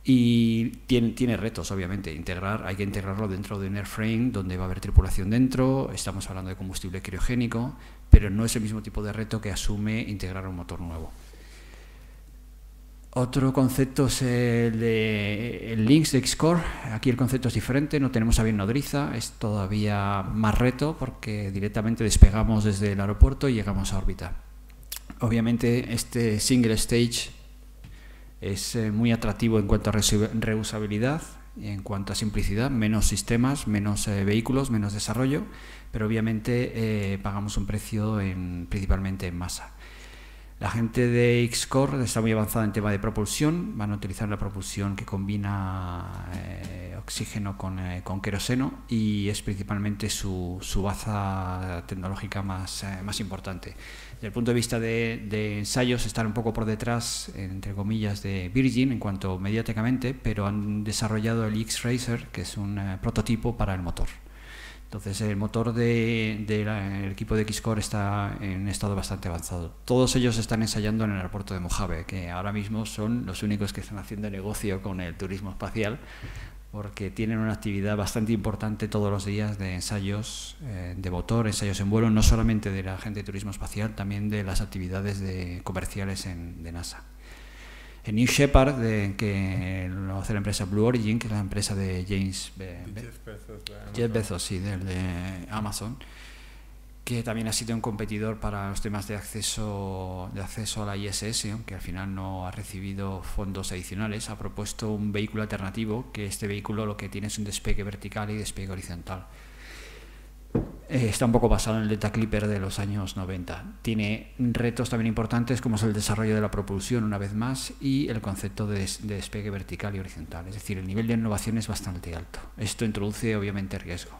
Y tiene retos, obviamente. Hay que integrarlo dentro de un airframe donde va a haber tripulación dentro. Estamos hablando de combustible criogénico, pero no es el mismo tipo de reto que asume integrar un motor nuevo. Otro concepto es el Lynx de Xcore. Aquí el concepto es diferente, no tenemos avión nodriza, es todavía más reto porque directamente despegamos desde el aeropuerto y llegamos a órbita. Obviamente este single stage es muy atractivo en cuanto a reusabilidad, en cuanto a simplicidad, menos sistemas, menos vehículos, menos desarrollo, pero obviamente pagamos un precio principalmente en masa. La gente de Xcore está muy avanzada en tema de propulsión, van a utilizar la propulsión que combina oxígeno con queroseno y es principalmente su baza tecnológica más importante. Desde el punto de vista de ensayos están un poco por detrás, entre comillas, de Virgin en cuanto mediáticamente, pero han desarrollado el X-Racer, que es un prototipo para el motor. Entonces el motor del equipo de Xcore está en un estado bastante avanzado. Todos ellos están ensayando en el aeropuerto de Mojave, que ahora mismo son los únicos que están haciendo negocio con el turismo espacial, porque tienen una actividad bastante importante todos los días de ensayos de motor, ensayos en vuelo, no solamente de la gente de turismo espacial, también de las actividades comerciales de NASA. El New Shepard, que lo hace la empresa Blue Origin, que es la empresa de Jeff Bezos, sí, de Amazon, que también ha sido un competidor para los temas de acceso a la ISS, aunque al final no ha recibido fondos adicionales. Ha propuesto un vehículo alternativo, que este vehículo lo que tiene es un despegue vertical y despegue horizontal. Está un poco basado en el Delta Clipper de los años 90. Tiene retos también importantes como es el desarrollo de la propulsión una vez más y el concepto de despegue vertical y horizontal. Es decir, el nivel de innovación es bastante alto. Esto introduce obviamente riesgo.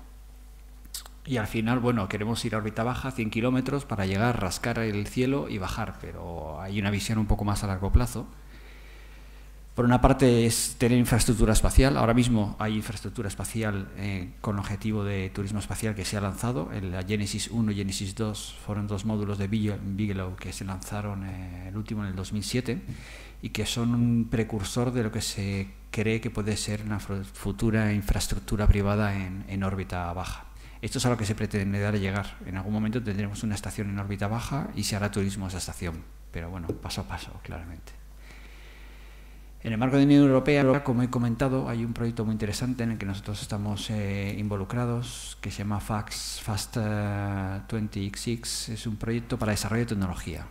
Y al final, bueno, queremos ir a órbita baja, 100 kilómetros, para llegar, rascar el cielo y bajar, pero hay una visión un poco más a largo plazo. Por una parte es tener infraestructura espacial. Ahora mismo hay infraestructura espacial con objetivo de turismo espacial que se ha lanzado. La Genesis 1 y Genesis 2 fueron 2 módulos de Bigelow que se lanzaron el último en el 2007 y que son un precursor de lo que se cree que puede ser una futura infraestructura privada en órbita baja. Esto es a lo que se pretende dar a llegar. En algún momento tendremos una estación en órbita baja y se hará turismo a esa estación. Pero bueno, paso a paso, claramente. En el marco de la Unión Europea, como he comentado, hay un proyecto muy interesante en el que nosotros estamos involucrados, que se llama Fast 20X6. Es un proyecto para desarrollo de tecnología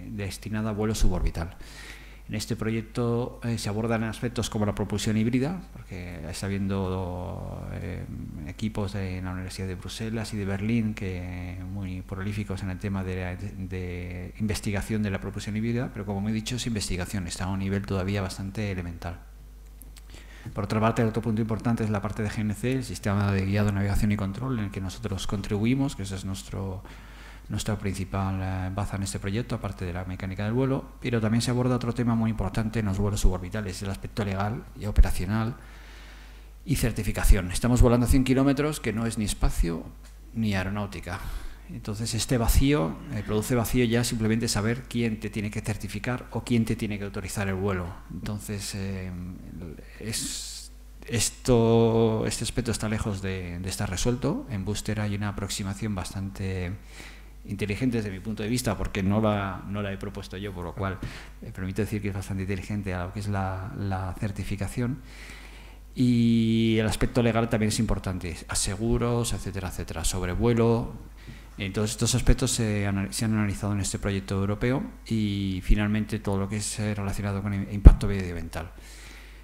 destinado a vuelo suborbital. En este proyecto se abordan aspectos como la propulsión híbrida, porque está habiendo equipos de la Universidad de Bruselas y de Berlín que muy prolíficos en el tema de investigación de la propulsión híbrida, pero como he dicho, es investigación, está a un nivel todavía bastante elemental. Por otra parte, el otro punto importante es la parte de GNC, el sistema de guiado, navegación y control, en el que nosotros contribuimos, que ese es nuestra principal baza en este proyecto, aparte de la mecánica del vuelo, pero también se aborda otro tema muy importante en los vuelos suborbitales, el aspecto legal y operacional y certificación. Estamos volando a 100 kilómetros, que no es ni espacio ni aeronáutica. Entonces este vacío produce vacío ya simplemente saber quién te tiene que certificar o quién te tiene que autorizar el vuelo. Entonces este aspecto está lejos de estar resuelto. En Booster hay una aproximación bastante inteligente desde mi punto de vista, porque no la he propuesto yo, por lo cual me permito decir que es bastante inteligente a lo que es la certificación. Y el aspecto legal también es importante, aseguros, etcétera, etcétera, sobrevuelo. Todos estos aspectos se han analizado en este proyecto europeo y finalmente todo lo que es relacionado con el impacto medioambiental.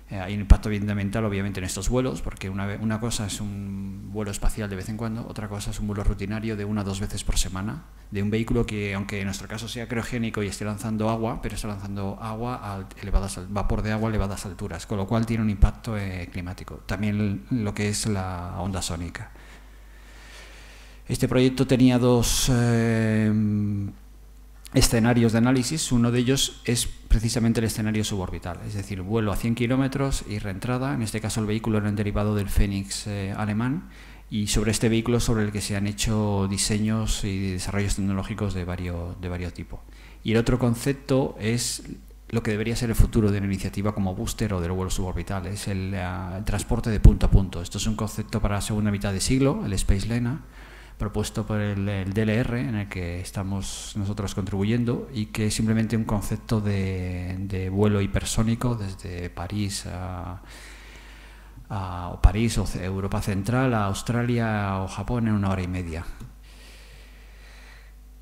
Hay un impacto medioambiental obviamente en estos vuelos, porque una cosa es un vuelo espacial de vez en cuando, otra cosa es un vuelo rutinario de 1 o 2 veces por semana, de un vehículo que, aunque en nuestro caso sea criogénico y esté lanzando agua, pero está lanzando agua vapor de agua a elevadas alturas, con lo cual tiene un impacto climático. También lo que es la onda sónica. Este proyecto tenía 2 escenarios de análisis. Uno de ellos es precisamente el escenario suborbital, es decir, vuelo a 100 kilómetros y reentrada. En este caso el vehículo era un derivado del Phoenix alemán, y sobre este vehículo sobre el que se han hecho diseños y desarrollos tecnológicos de varios tipos. Y el otro concepto es lo que debería ser el futuro de una iniciativa como Booster o del vuelo suborbital, es el transporte de punto a punto. Esto es un concepto para la segunda mitad de siglo, el Space Lena, propuesto por el DLR, en el que estamos nosotros contribuyendo, y que es simplemente un concepto de vuelo hipersónico desde París París o Europa Central a Australia o Japón en 1 hora y media.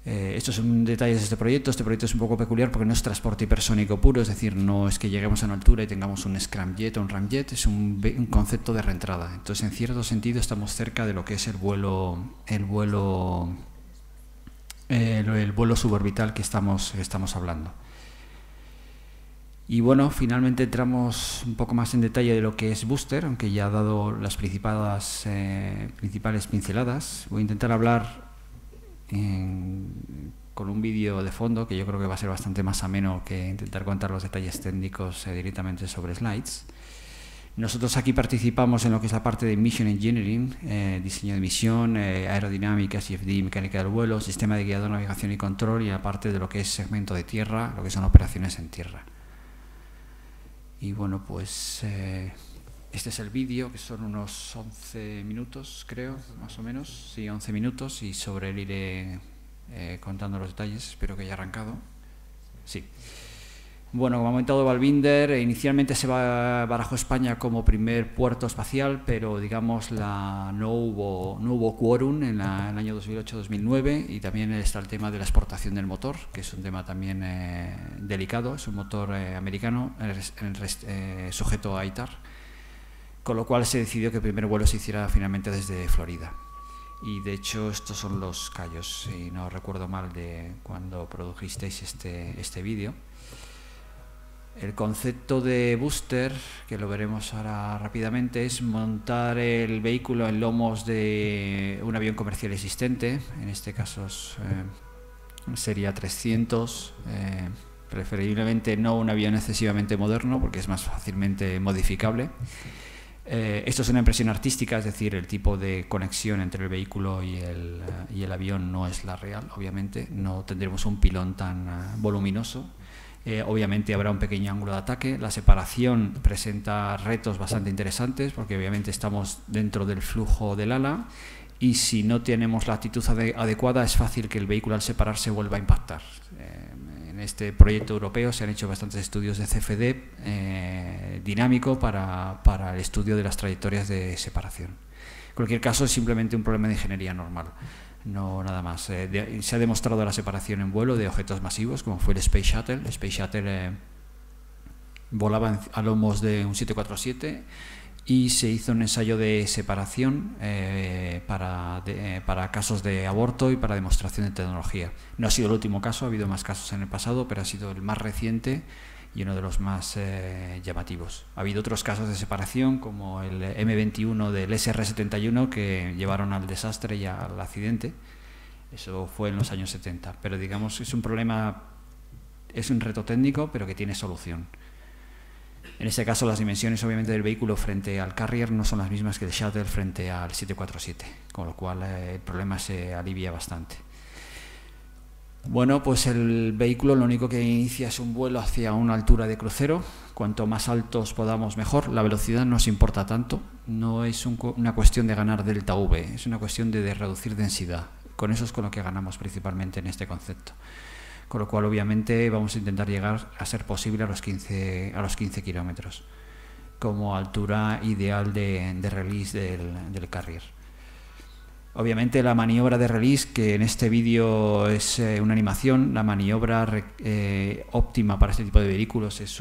Estos son detalles de este proyecto. Este proyecto es un poco peculiar porque no es transporte hipersónico puro, es decir, no es que lleguemos a una altura y tengamos un scramjet o un ramjet, es un concepto de reentrada. Entonces, en cierto sentido, estamos cerca de lo que es el vuelo suborbital que estamos hablando. Y bueno, finalmente entramos un poco más en detalle de lo que es Booster, aunque ya he dado las principales pinceladas. Voy a intentar hablar con un vídeo de fondo, que yo creo que va a ser bastante más ameno que intentar contar los detalles técnicos directamente sobre slides. Nosotros aquí participamos en lo que es la parte de Mission Engineering, diseño de misión, aerodinámica, CFD, mecánica del vuelo, sistema de guiado, navegación y control, y la parte de lo que es segmento de tierra, lo que son operaciones en tierra. Y bueno, pues este es el vídeo, que son unos 11 minutos, creo, más o menos. Sí, 11 minutos, y sobre él iré contando los detalles. Espero que haya arrancado. Sí. Bueno, como ha comentado Balbinder, inicialmente se barajó España como primer puerto espacial, pero digamos no hubo quórum en el año 2008-2009, y también está el tema de la exportación del motor, que es un tema también delicado. Es un motor americano sujeto a ITAR, con lo cual se decidió que el primer vuelo se hiciera finalmente desde Florida. Y de hecho estos son los callos, si no recuerdo mal, de cuando produjisteis este vídeo. El concepto de Booster, que lo veremos ahora rápidamente, es montar el vehículo en lomos de un avión comercial existente. En este caso sería 300, preferiblemente no un avión excesivamente moderno, porque es más fácilmente modificable. Esto es una impresión artística, es decir, el tipo de conexión entre el vehículo y el avión no es la real, obviamente. No tendremos un pilón tan voluminoso. Obviamente habrá un pequeño ángulo de ataque. La separación presenta retos bastante interesantes, porque obviamente estamos dentro del flujo del ala, y si no tenemos la actitud adecuada es fácil que el vehículo al separarse vuelva a impactar. En este proyecto europeo se han hecho bastantes estudios de CFD dinámico para el estudio de las trayectorias de separación. En cualquier caso, es simplemente un problema de ingeniería normal, no nada más. Se ha demostrado la separación en vuelo de objetos masivos, como fue el Space Shuttle. El Space Shuttle volaba a lomos de un 747 y se hizo un ensayo de separación para casos de aborto y para demostración de tecnología. No ha sido el último caso, ha habido más casos en el pasado, pero ha sido el más reciente y uno de los más llamativos. Ha habido otros casos de separación, como el M21 del SR-71, que llevaron al desastre y al accidente. Eso fue en los años 70, pero digamos es un problema, es un reto técnico, pero que tiene solución. En este caso, las dimensiones obviamente del vehículo frente al Carrier no son las mismas que el Shuttle frente al 747, con lo cual el problema se alivia bastante. Bueno, pues el vehículo lo único que inicia es un vuelo hacia una altura de crucero. Cuanto más altos podamos, mejor. La velocidad no nos importa tanto. No es una cuestión de ganar delta V, es una cuestión de reducir densidad. Con eso es con lo que ganamos principalmente en este concepto. Con lo cual, obviamente, vamos a intentar llegar a ser posible a los 15 kilómetros como altura ideal de release del Carrier. Obviamente la maniobra de release, que en este vídeo es una animación, la maniobra óptima para este tipo de vehículos es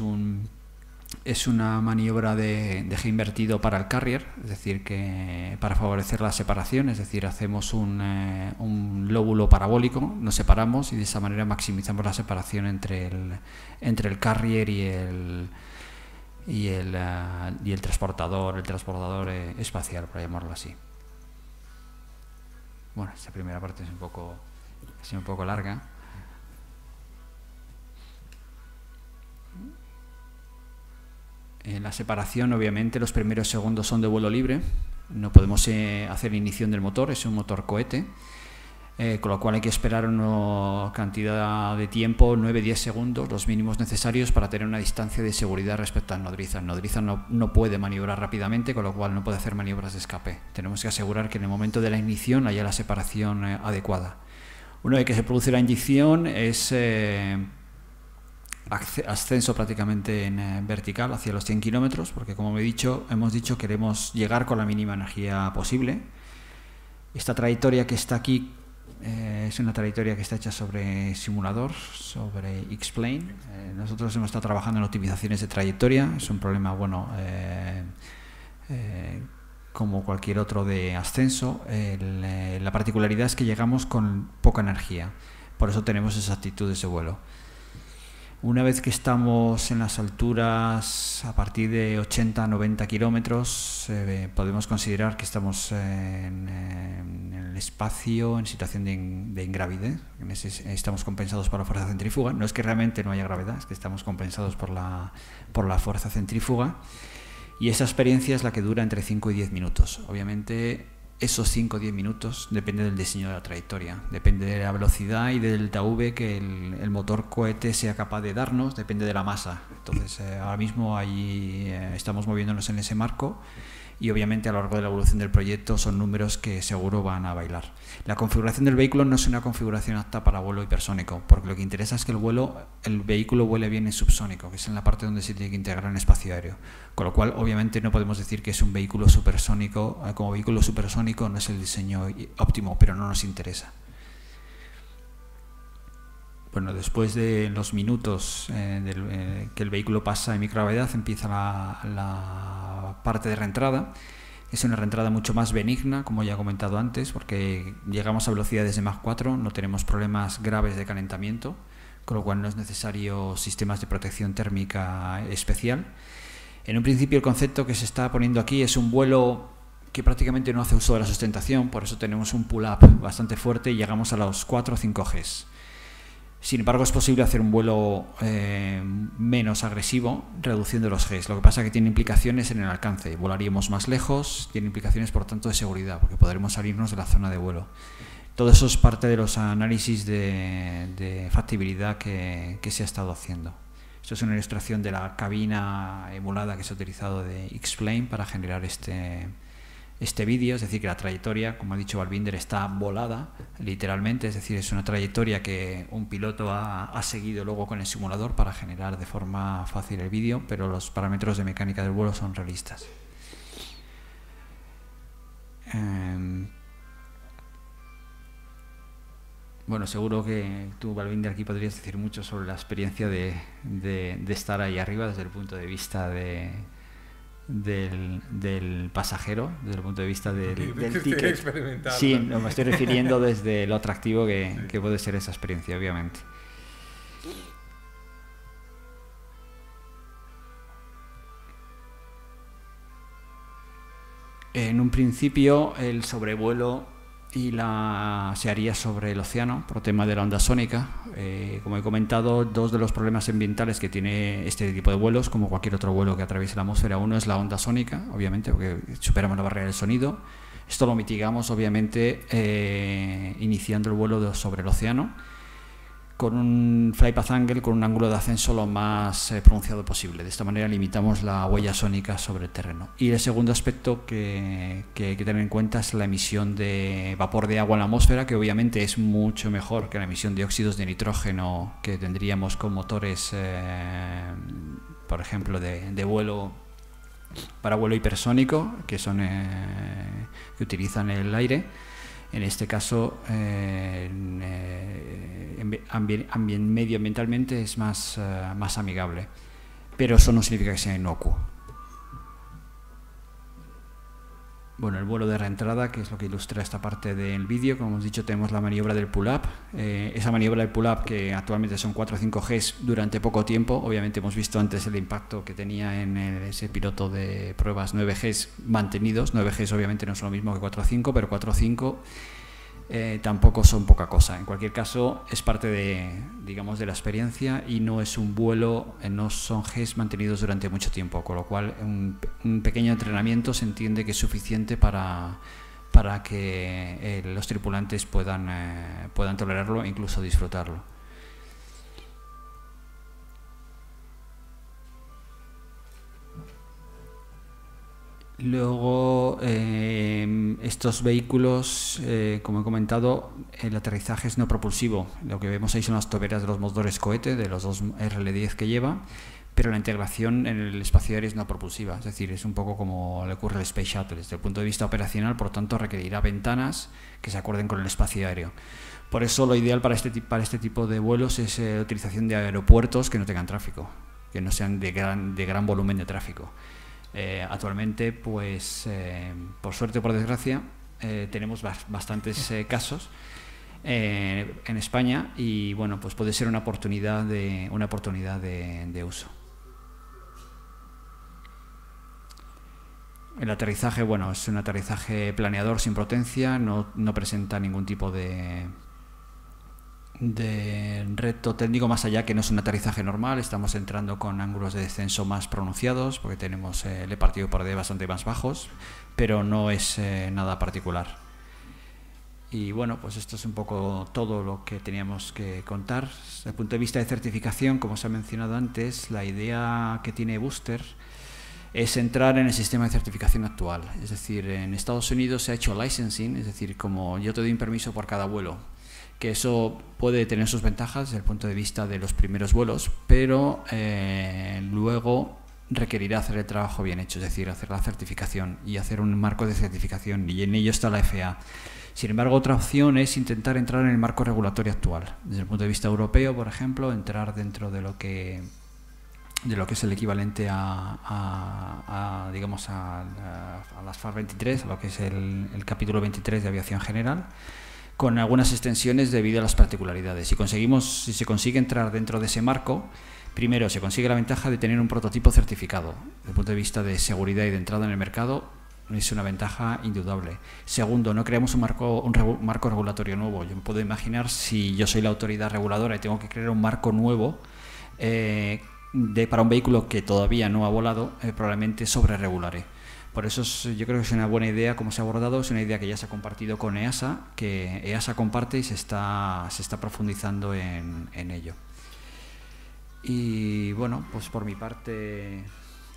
una maniobra de eje invertido para el Carrier, es decir, que para favorecer la separación, es decir, hacemos un lóbulo parabólico, nos separamos y de esa manera maximizamos la separación entre el Carrier y el transportador espacial, por llamarlo así. Bueno, esta primera parte es un poco larga. La separación, obviamente, los primeros segundos son de vuelo libre. No podemos hacer ignición del motor, es un motor cohete, con lo cual hay que esperar una cantidad de tiempo, 9-10 segundos, los mínimos necesarios para tener una distancia de seguridad respecto al nodriza. El nodriza no puede maniobrar rápidamente, con lo cual no puede hacer maniobras de escape. Tenemos que asegurar que en el momento de la ignición haya la separación adecuada. Una vez que se produce la inyección es ascenso prácticamente en vertical hacia los 100 kilómetros, porque como hemos dicho, queremos llegar con la mínima energía posible. Esta trayectoria que está aquí es una trayectoria que está hecha sobre simulador, sobre X-Plane. Nosotros hemos estado trabajando en optimizaciones de trayectoria. Es un problema, bueno, como cualquier otro de ascenso. La particularidad es que llegamos con poca energía, por eso tenemos esas actitudes de vuelo. Una vez que estamos en las alturas a partir de 80-90 kilómetros, podemos considerar que estamos en el espacio en situación de ingravidez. Estamos compensados por la fuerza centrífuga. No es que realmente no haya gravedad, es que estamos compensados por la fuerza centrífuga. Y esa experiencia es la que dura entre 5 y 10 minutos. Obviamente, esos 5 o 10 minutos depende del diseño de la trayectoria, depende de la velocidad y del delta V que el motor cohete sea capaz de darnos, depende de la masa. Entonces, ahora mismo estamos moviéndonos en ese marco y obviamente a lo largo de la evolución del proyecto son números que seguro van a bailar. La configuración del vehículo no es una configuración apta para vuelo hipersónico, porque lo que interesa es que el vehículo vuele bien en subsónico, que es en la parte donde se tiene que integrar en espacio aéreo. Con lo cual, obviamente, no podemos decir que es un vehículo supersónico. Como vehículo supersónico no es el diseño óptimo, pero no nos interesa. Bueno, después de los minutos que el vehículo pasa en microgravedad, empieza la parte de reentrada. Es una reentrada mucho más benigna, como ya he comentado antes, porque llegamos a velocidades de Mach 4, no tenemos problemas graves de calentamiento, con lo cual no es necesario sistemas de protección térmica especial. En un principio, el concepto que se está poniendo aquí es un vuelo que prácticamente no hace uso de la sustentación, por eso tenemos un pull-up bastante fuerte y llegamos a los 4 o 5 Gs. Sin embargo, es posible hacer un vuelo menos agresivo, reduciendo los Gs. Lo que pasa es que tiene implicaciones en el alcance. Volaríamos más lejos, tiene implicaciones, por tanto, de seguridad, porque podremos salirnos de la zona de vuelo. Todo eso es parte de los análisis de factibilidad que se ha estado haciendo. Esto es una ilustración de la cabina emulada que se ha utilizado de X-Plane para generar este vídeo, es decir, que la trayectoria, como ha dicho Balbinder, está volada, literalmente, es decir, es una trayectoria que un piloto ha seguido luego con el simulador para generar de forma fácil el vídeo, pero los parámetros de mecánica del vuelo son realistas. Bueno, seguro que tú, Balbinder, aquí podrías decir mucho sobre la experiencia de estar ahí arriba desde el punto de vista del pasajero, desde el punto de vista del ticket. Sí, no, me estoy refiriendo desde lo atractivo que puede ser esa experiencia, obviamente. En un principio, el sobrevuelo se haría sobre el océano por tema de la onda sónica. Como he comentado, dos de los problemas ambientales que tiene este tipo de vuelos, como cualquier otro vuelo que atraviese la atmósfera, uno es la onda sónica, obviamente, porque superamos la barrera del sonido. Esto lo mitigamos, obviamente, iniciando el vuelo sobre el océano con un fly path angle, con un ángulo de ascenso lo más pronunciado posible. De esta manera limitamos la huella sónica sobre el terreno. Y el segundo aspecto que hay que tener en cuenta es la emisión de vapor de agua en la atmósfera, que obviamente es mucho mejor que la emisión de óxidos de nitrógeno que tendríamos con motores, por ejemplo, de vuelo para vuelo hipersónico, que son que utilizan el aire. En este caso, medioambientalmente es más amigable, pero eso no significa que sea inocuo. Bueno, el vuelo de reentrada, que es lo que ilustra esta parte del vídeo, como hemos dicho, tenemos la maniobra del pull-up. Esa maniobra del pull-up, que actualmente son 4 o 5 Gs durante poco tiempo, obviamente hemos visto antes el impacto que tenía en ese piloto de pruebas 9 Gs mantenidos. 9 Gs obviamente no es lo mismo que 4 o 5, pero 4 o 5 tampoco son poca cosa. En cualquier caso, es parte de, digamos, de la experiencia y no es un vuelo, no son Gs mantenidos durante mucho tiempo, con lo cual un pequeño entrenamiento se entiende que es suficiente para que los tripulantes puedan tolerarlo e incluso disfrutarlo. Luego, estos vehículos, como he comentado, el aterrizaje es no propulsivo. Lo que vemos ahí son las toberas de los motores cohete, de los dos RL-10 que lleva, pero la integración en el espacio aéreo es no propulsiva. Es decir, es un poco como le ocurre al Space Shuttle. Desde el punto de vista operacional, por tanto, requerirá ventanas que se acuerden con el espacio aéreo. Por eso, lo ideal para este tipo de vuelos es la utilización de aeropuertos que no tengan tráfico, que no sean de gran volumen de tráfico. Actualmente, pues por suerte o por desgracia, tenemos bastantes casos en España y bueno, pues puede ser una oportunidad de uso. El aterrizaje, bueno, es un aterrizaje planeador sin potencia, no presenta ningún tipo de reto técnico más allá que no es un aterrizaje normal. Estamos entrando con ángulos de descenso más pronunciados porque tenemos el partido por D bastante más bajos, pero no es nada particular. Y bueno, pues esto es un poco todo lo que teníamos que contar. Desde el punto de vista de certificación, como os he mencionado antes, la idea que tiene Booster es entrar en el sistema de certificación actual. Es decir, en Estados Unidos se ha hecho licensing, es decir, como yo te doy un permiso por cada vuelo, que eso puede tener sus ventajas desde el punto de vista de los primeros vuelos, pero luego requerirá hacer el trabajo bien hecho, es decir, hacer la certificación y hacer un marco de certificación, y en ello está la FAA. Sin embargo, otra opción es intentar entrar en el marco regulatorio actual. Desde el punto de vista europeo, por ejemplo, entrar dentro de lo que es el equivalente digamos a las FAR 23, a lo que es el capítulo 23 de aviación general, con algunas extensiones debido a las particularidades. Si se consigue entrar dentro de ese marco, primero se consigue la ventaja de tener un prototipo certificado. Desde el punto de vista de seguridad y de entrada en el mercado, es una ventaja indudable. Segundo, no creamos un marco regulatorio nuevo. Yo me puedo imaginar, si yo soy la autoridad reguladora y tengo que crear un marco nuevo para un vehículo que todavía no ha volado, probablemente sobre-regularé. Por eso yo creo que es una buena idea como se ha abordado, es una idea que ya se ha compartido con EASA, que EASA comparte y se está profundizando en ello. Y bueno, pues por mi parte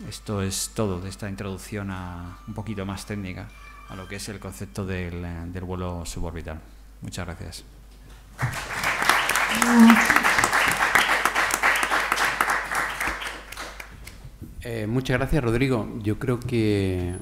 esto es todo de esta introducción un poquito más técnica a lo que es el concepto del vuelo suborbital. Muchas gracias. Muchas gracias, Rodrigo. Yo creo que